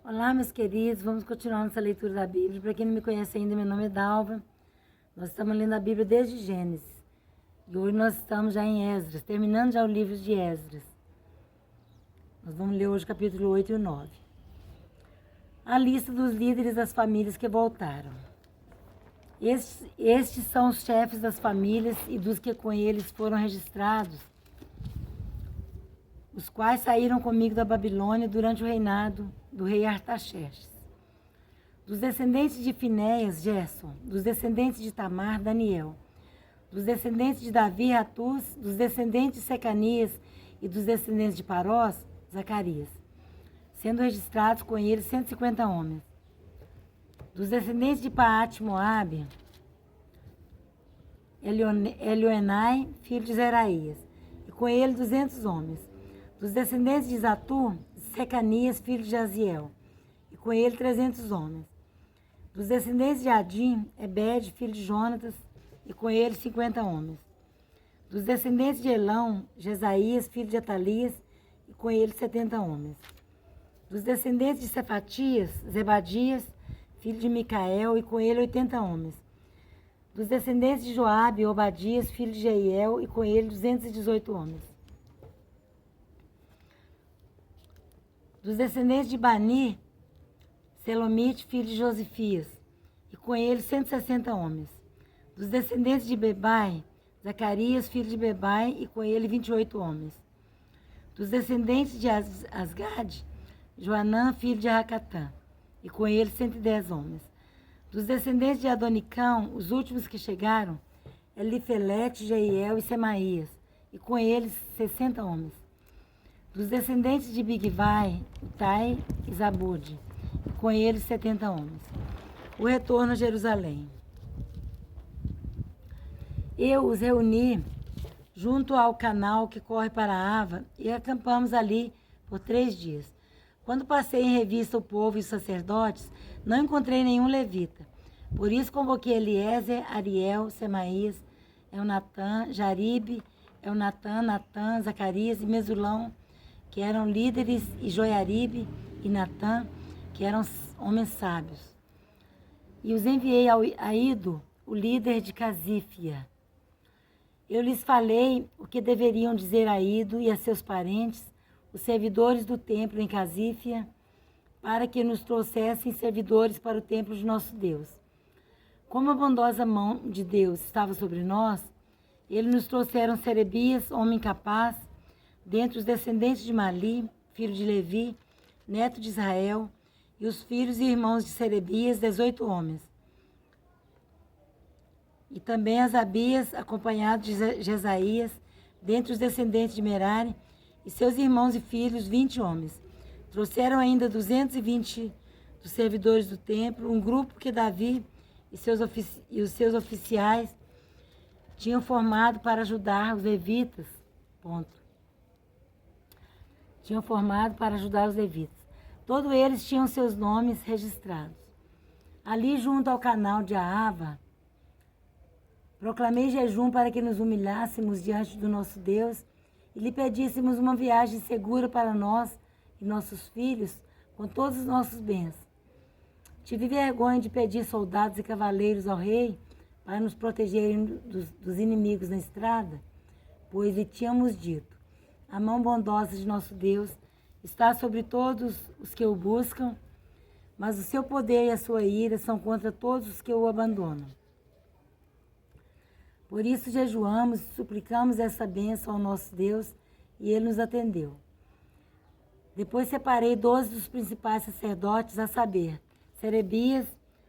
Olá, meus queridos, vamos continuar nossa leitura da Bíblia. Para quem não me conhece ainda, meu nome é Dalva. Nós estamos lendo a Bíblia desde Gênesis. E hoje nós estamos já em Esdras, terminando já o livro de Esdras. Nós vamos ler hoje o capítulo 8 e o 9. A lista dos líderes das famílias que voltaram. Estes são os chefes das famílias e dos que com eles foram registrados, os quais saíram comigo da Babilônia durante o reinado do rei Artaxerxes. Dos descendentes de Finéias, Gerson. Dos descendentes de Tamar, Daniel. Dos descendentes de Davi, Ratuz. Dos descendentes de Secanias e dos descendentes de Parós, Zacarias, sendo registrados com eles 150 homens. Dos descendentes de Paate, Moabe, Elioenai, filho de Zeraías, e com ele 200 homens. Dos descendentes de Zatu, Secanias, filho de Jaziel, e com ele 300 homens. Dos descendentes de Adim, Ebed, filho de Jonatas, e com ele 50 homens. Dos descendentes de Elão, Jesaías, filho de Atalias, e com ele 70 homens. Dos descendentes de Cefatias, Zebadias, filho de Micael, e com ele 80 homens. Dos descendentes de Joabe, Obadias, filho de Jeiel, e com ele 218 homens. Dos descendentes de Bani, Selomite, filho de Josifias, e com ele 160 homens. Dos descendentes de Bebai, Zacarias, filho de Bebai, e com ele 28 homens. Dos descendentes de Asgad, Joanã, filho de Racatã, e com ele 110 homens. Dos descendentes de Adonicão, os últimos que chegaram, Elifelete, Jeiel e Semaías, e com eles 60 homens. Dos descendentes de Bigvai, Utai e Zabude, e com eles 70 homens. O retorno a Jerusalém. Eu os reuni junto ao canal que corre para Ava e acampamos ali por 3 dias. Quando passei em revista o povo e os sacerdotes, não encontrei nenhum levita. Por isso convoquei Eliezer, Ariel, Semaías, Elnatã, Jaribe, Elnatã, Natã, Zacarias e Mesulão, que eram líderes, e Joiaribe e Natã, que eram homens sábios. E os enviei a Ido, o líder de Casífia. Eu lhes falei o que deveriam dizer a Ido e a seus parentes, os servidores do templo em Casífia, para que nos trouxessem servidores para o templo de nosso Deus. Como a bondosa mão de Deus estava sobre nós, eles nos trouxeram Serebias, homem capaz, dentre os descendentes de Mali, filho de Levi, neto de Israel, e os filhos e irmãos de Serebias, 18 homens. E também Asabias, acompanhado de Jesaías, dentre os descendentes de Merari, e seus irmãos e filhos, 20 homens. Trouxeram ainda 220 dos servidores do templo, um grupo que Davi e os seus oficiais tinham formado para ajudar os levitas. Tinham formado para ajudar os levitas. Todos eles tinham seus nomes registrados. Ali, junto ao canal de Ahava, proclamei jejum para que nos humilhássemos diante do nosso Deus e lhe pedíssemos uma viagem segura para nós e nossos filhos, com todos os nossos bens. Tive vergonha de pedir soldados e cavaleiros ao rei para nos protegerem dos inimigos na estrada, pois lhe tínhamos dito: a mão bondosa de nosso Deus está sobre todos os que o buscam, mas o seu poder e a sua ira são contra todos os que o abandonam. Por isso jejuamos e suplicamos essa bênção ao nosso Deus, e ele nos atendeu. Depois separei 12 dos principais sacerdotes, a saber, Serebias,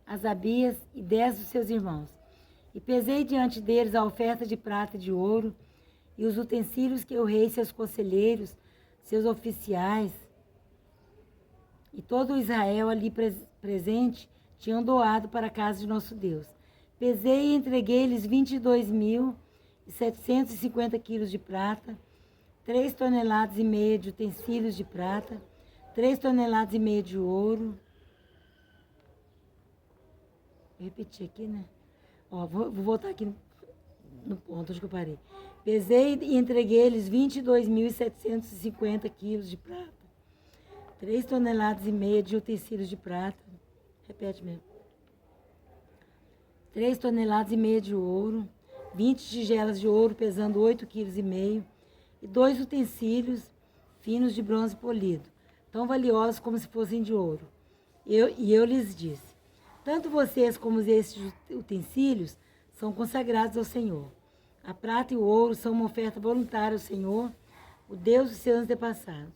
Asabias e 10 dos seus irmãos. E pesei diante deles a oferta de prata e de ouro, e os utensílios que o rei, seus conselheiros, seus oficiais e todo Israel ali presente tinham doado para a casa de nosso Deus. Pesei e entreguei-lhes 22.750 quilos de prata, 3 toneladas e meia de utensílios de prata, 3 toneladas e meia de ouro. Vou repetir aqui, né? Vou voltar aqui no ponto onde eu parei. Pesei e entreguei-lhes 22.750 quilos de prata, 3,5 toneladas de utensílios de prata. Repete mesmo. 3,5 toneladas de ouro, 20 tigelas de ouro pesando 8,5 kg e 2 utensílios finos de bronze polido, tão valiosos como se fossem de ouro. Eu lhes disse, tanto vocês como estes utensílios são consagrados ao Senhor. A prata e o ouro são uma oferta voluntária ao Senhor, o Deus dos seus antepassados.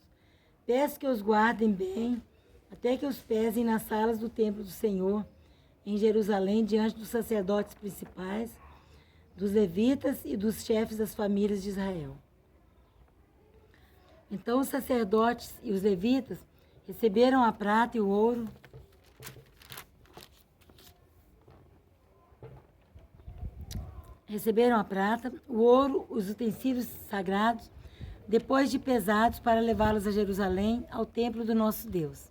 Peço que os guardem bem, até que os pesem nas salas do templo do Senhor, em Jerusalém, diante dos sacerdotes principais, dos levitas e dos chefes das famílias de Israel. Então os sacerdotes e os levitas receberam a prata e o ouro, os utensílios sagrados, depois de pesados para levá-los a Jerusalém, ao templo do nosso Deus.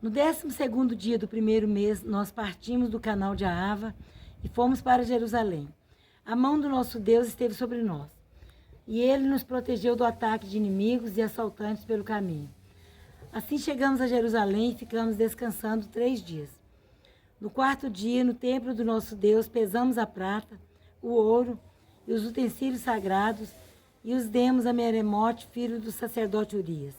No 12º dia do primeiro mês, nós partimos do canal de Ahava e fomos para Jerusalém. A mão do nosso Deus esteve sobre nós, e ele nos protegeu do ataque de inimigos e assaltantes pelo caminho. Assim chegamos a Jerusalém e ficamos descansando 3 dias. No 4º dia, no templo do nosso Deus, pesamos a prata, o ouro e os utensílios sagrados e os demos a Meremote, filho do sacerdote Urias.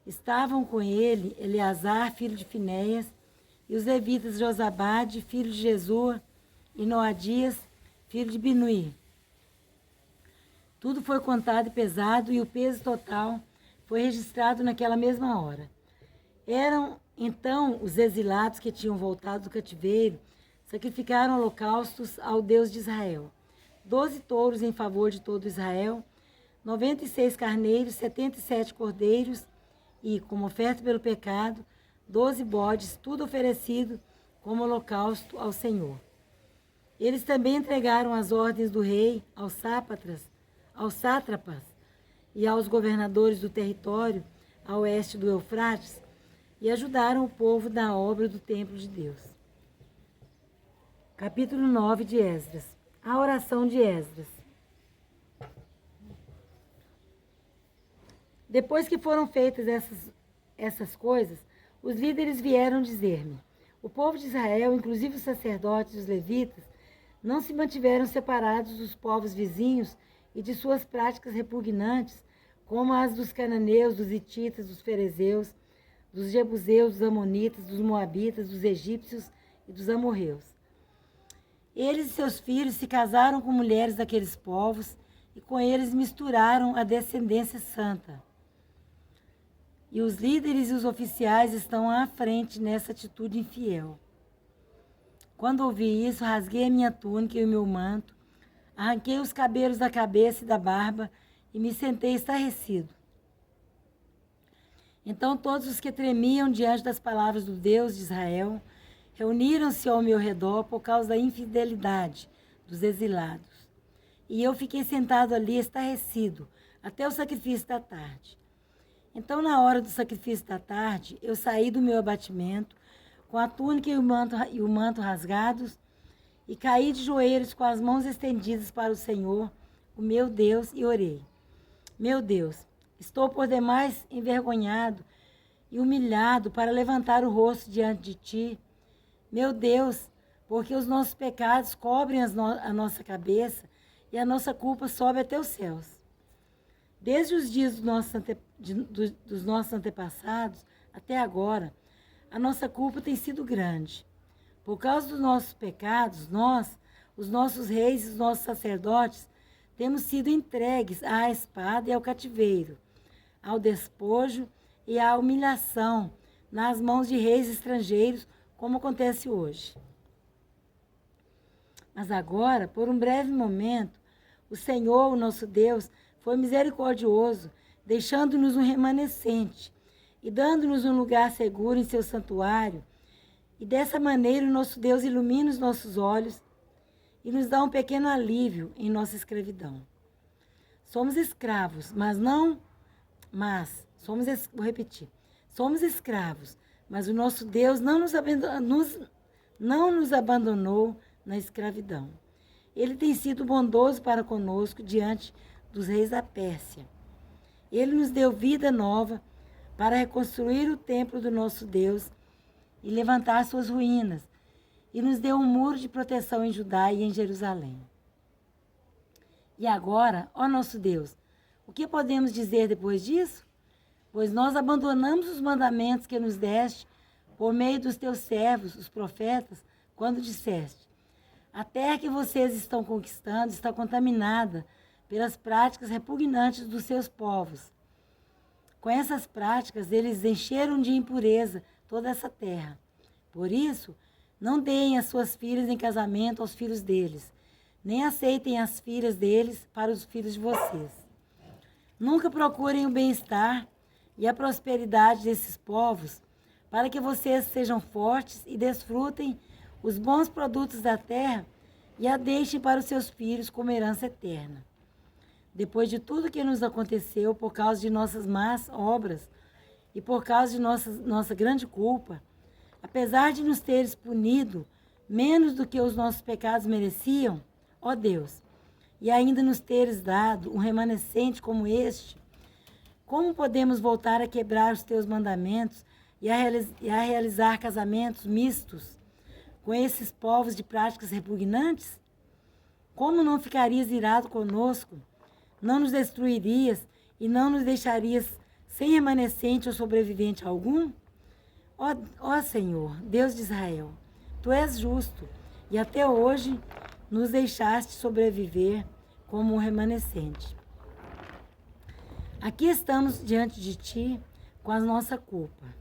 Estavam com ele Eleazar, filho de Finéias, e os levitas Josabade, filho de Jesua, e Noadias, filho de Binuí. Tudo foi contado e pesado, e o peso total foi registrado naquela mesma hora. Eram, então, os exilados que tinham voltado do cativeiro, sacrificaram holocaustos ao Deus de Israel. 12 touros em favor de todo Israel, 96 carneiros, 77 cordeiros, e, como oferta pelo pecado, 12 bodes, tudo oferecido como holocausto ao Senhor. Eles também entregaram as ordens do rei aos sátrapas e aos governadores do território a oeste do Eufrates, e ajudaram o povo na obra do templo de Deus. Capítulo 9 de Esdras. A oração de Esdras. Depois que foram feitas essas coisas, os líderes vieram dizer-me: o povo de Israel, inclusive os sacerdotes e os levitas, não se mantiveram separados dos povos vizinhos e de suas práticas repugnantes, como as dos cananeus, dos hititas, dos ferezeus, dos jebuseus, dos amonitas, dos moabitas, dos egípcios e dos amorreus. Eles e seus filhos se casaram com mulheres daqueles povos e com eles misturaram a descendência santa. E os líderes e os oficiais estão à frente nessa atitude infiel. Quando ouvi isso, rasguei a minha túnica e o meu manto, arranquei os cabelos da cabeça e da barba e me sentei estarrecido. Então todos os que tremiam diante das palavras do Deus de Israel reuniram-se ao meu redor por causa da infidelidade dos exilados. E eu fiquei sentado ali estarrecido até o sacrifício da tarde. Então, na hora do sacrifício da tarde, eu saí do meu abatimento, com a túnica e o manto rasgados, e caí de joelhos com as mãos estendidas para o Senhor, o meu Deus, e orei. Meu Deus, estou por demais envergonhado e humilhado para levantar o rosto diante de Ti. Meu Deus, porque os nossos pecados cobrem a nossa cabeça e a nossa culpa sobe até os céus. Desde os dias dos nossos antepassados até agora, a nossa culpa tem sido grande. Por causa dos nossos pecados, nós, os nossos reis e os nossos sacerdotes, temos sido entregues à espada e ao cativeiro, ao despojo e à humilhação nas mãos de reis estrangeiros, como acontece hoje. Mas agora, por um breve momento, o Senhor, o nosso Deus, foi misericordioso, deixando-nos um remanescente e dando-nos um lugar seguro em seu santuário. E dessa maneira o nosso Deus ilumina os nossos olhos e nos dá um pequeno alívio em nossa escravidão. Somos escravos, vou repetir. Somos escravos, mas o nosso Deus não nos abandonou na escravidão. Ele tem sido bondoso para conosco diante dos reis da Pérsia. Ele nos deu vida nova, para reconstruir o templo do nosso Deus e levantar suas ruínas, e nos deu um muro de proteção em Judá e em Jerusalém. E agora, ó nosso Deus, o que podemos dizer depois disso? Pois nós abandonamos os mandamentos que nos deste por meio dos teus servos, os profetas, quando disseste: a terra que vocês estão conquistando está contaminada pelas práticas repugnantes dos seus povos. Com essas práticas, eles encheram de impureza toda essa terra. Por isso, não deem as suas filhas em casamento aos filhos deles, nem aceitem as filhas deles para os filhos de vocês. Nunca procurem o bem-estar e a prosperidade desses povos, para que vocês sejam fortes e desfrutem os bons produtos da terra e a deixem para os seus filhos como herança eterna. Depois de tudo que nos aconteceu por causa de nossas más obras e por causa de nossa grande culpa, apesar de nos teres punido menos do que os nossos pecados mereciam, ó Deus, e ainda nos teres dado um remanescente como este, como podemos voltar a quebrar os teus mandamentos e a realizar casamentos mistos com esses povos de práticas repugnantes? Como não ficarias irado conosco? Não nos destruirias e não nos deixarias sem remanescente ou sobrevivente algum? Ó Senhor, Deus de Israel, Tu és justo e até hoje nos deixaste sobreviver como um remanescente. Aqui estamos diante de Ti com a nossa culpa,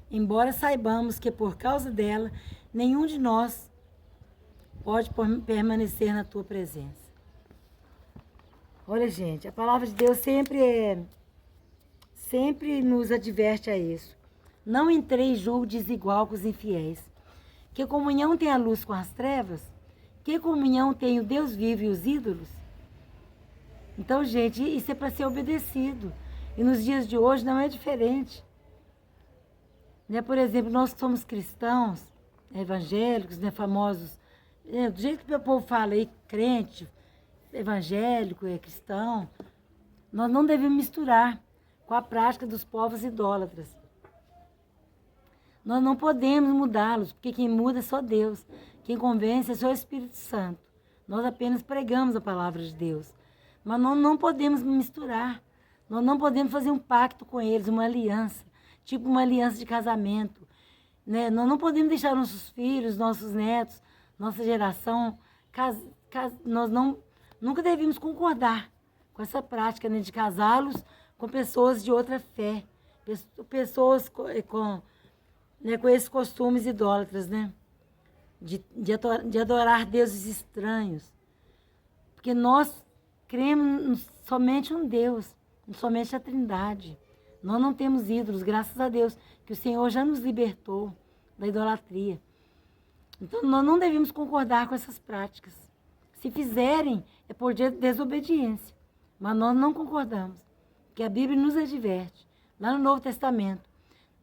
embora saibamos que por causa dela nenhum de nós pode permanecer na Tua presença. Olha, gente, a palavra de Deus sempre nos adverte a isso. Não entrei em julgo desigual com os infiéis. Que comunhão tem a luz com as trevas? Que comunhão tem o Deus vivo e os ídolos? Então, gente, isso é para ser obedecido. E nos dias de hoje não é diferente. Né? Por exemplo, nós que somos cristãos, evangélicos, né, famosos, do jeito que o povo fala aí, crente, evangélico, cristão, nós não devemos misturar com a prática dos povos idólatras. Nós não podemos mudá-los, porque quem muda é só Deus. Quem convence é só o Espírito Santo. Nós apenas pregamos a palavra de Deus. Mas nós não podemos misturar. Nós não podemos fazer um pacto com eles, uma aliança, tipo uma aliança de casamento. Né? Nós não podemos deixar nossos filhos, nossos netos, nossa geração, nós nunca devemos concordar com essa prática, né, de casá-los com pessoas de outra fé, pessoas com esses costumes idólatras, né? De adorar deuses estranhos. Porque nós cremos somente um Deus, somente a Trindade. Nós não temos ídolos, graças a Deus, que o Senhor já nos libertou da idolatria. Então, nós não devemos concordar com essas práticas. Se fizerem, é por desobediência. Mas nós não concordamos. Porque a Bíblia nos adverte, lá no Novo Testamento,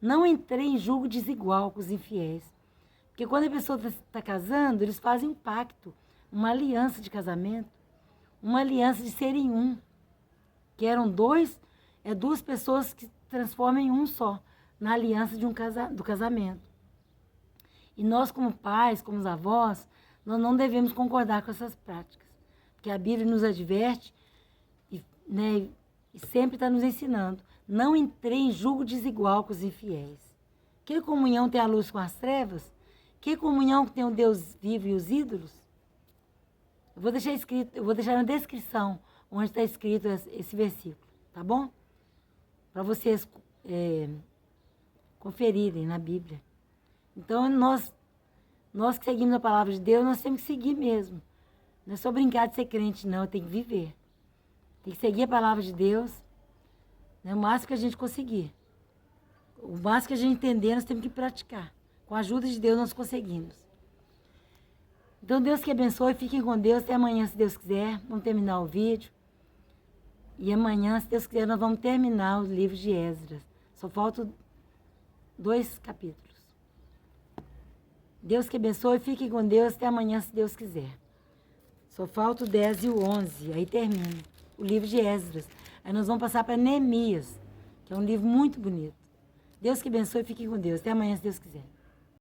não entrei em julgo desigual com os infiéis. Porque quando a pessoa está casando, eles fazem um pacto, uma aliança de casamento, uma aliança de serem um. Que eram duas pessoas que transformam em um só, na aliança do casamento. E nós, como pais, como avós, nós não devemos concordar com essas práticas. Porque a Bíblia nos adverte e sempre está nos ensinando. Não entrei em julgo desigual com os infiéis. Que comunhão tem a luz com as trevas? Que comunhão tem o Deus vivo e os ídolos? Eu vou deixar na descrição onde está escrito esse versículo, tá bom? Para vocês conferirem na Bíblia. Então, nós que seguimos a palavra de Deus, nós temos que seguir mesmo. Não é só brincar de ser crente, não. Tem que viver. Tem que seguir a palavra de Deus, né, o máximo que a gente conseguir. O máximo que a gente entender, nós temos que praticar. Com a ajuda de Deus, nós conseguimos. Então, Deus que abençoe. Fiquem com Deus. Até amanhã, se Deus quiser. Vamos terminar o vídeo. E amanhã, se Deus quiser, nós vamos terminar o livro de Esdras. Só faltam 2 capítulos. Deus que abençoe, fiquem com Deus, até amanhã, se Deus quiser. Só falta o 10 e o 11, aí termina o livro de Esdras. Aí nós vamos passar para Neemias, que é um livro muito bonito. Deus que abençoe, fique com Deus. Até amanhã, se Deus quiser.